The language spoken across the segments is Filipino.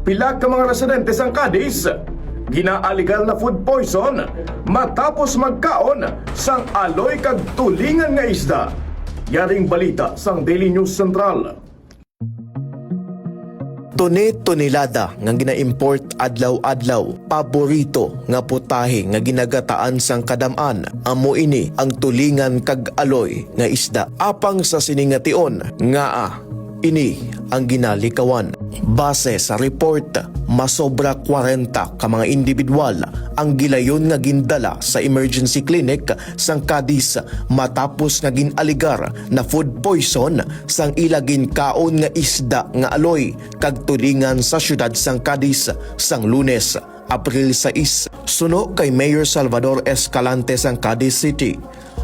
pila ka mga residente sang Cadiz ginaaligal na food poison matapos magkaon sang aloy kag tulingan nga isda. Yaring balita sang Daily News Central. Tone-tonelada nga gina-import adlaw-adlaw, paborito nga putahe nga ginagataan sang kadam-an, amo ini ang tulingan kag aloy nga isda. Apang sa siningation nga ini ang ginalikawan. Base sa report, masobra 40 ka mga individual ang gilayon nga gindala sa emergency clinic sang Cadiz matapos nga ginaligar na food poison sang ilagin kaon nga isda nga aloy kag tulingan sa syudad sang Cadiz sang Lunes, Abril 6. Suno kay Mayor Salvador Escalante sang Cadiz City,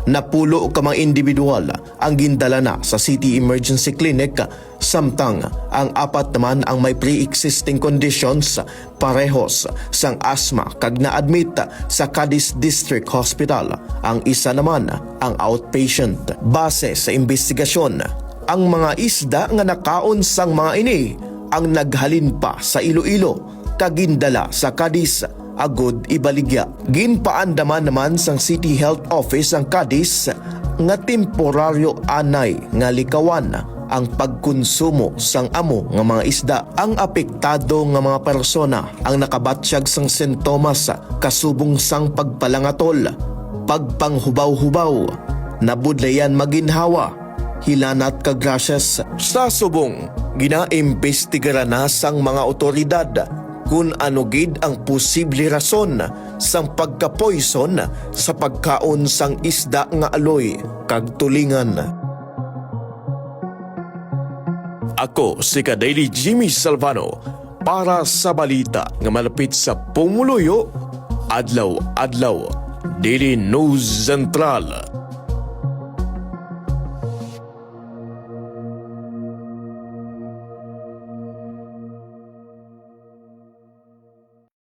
napulo ka mga individual ang gindala na sa City Emergency Clinic, samtang ang apat naman ang may pre-existing conditions parehos sang asthma kag na-admit sa Cadiz District Hospital. Ang isa naman ang outpatient. Base sa investigasyon, ang mga isda nga nakaon sang mga ini ang naghalin pa sa Iloilo kag gindala sa Cadiz agud ibaligya. Ginpaandaman naman sang City Health Office ang Cadiz nga temporaryo anay nga likawan ang pagkonsumo sang amo nga mga isda. Ang apektado nga mga persona ang nakabatsyag sang sintomas kasubong sang pagpalangatol, pagpanghubaw-hubaw, nabudlayan maginhawa, hilanat kag rashes. Sa subong, ginaimbestigara na sang mga otoridad kung ano gid ang posible rason sang pagka-poison sa pagkaon sang isda nga aloy kag tulingan. Ako si Ka-Daily Jimmy Salvano para sa balita nga malapit sa Pumuluyo, adlaw-adlaw, Daily News Central.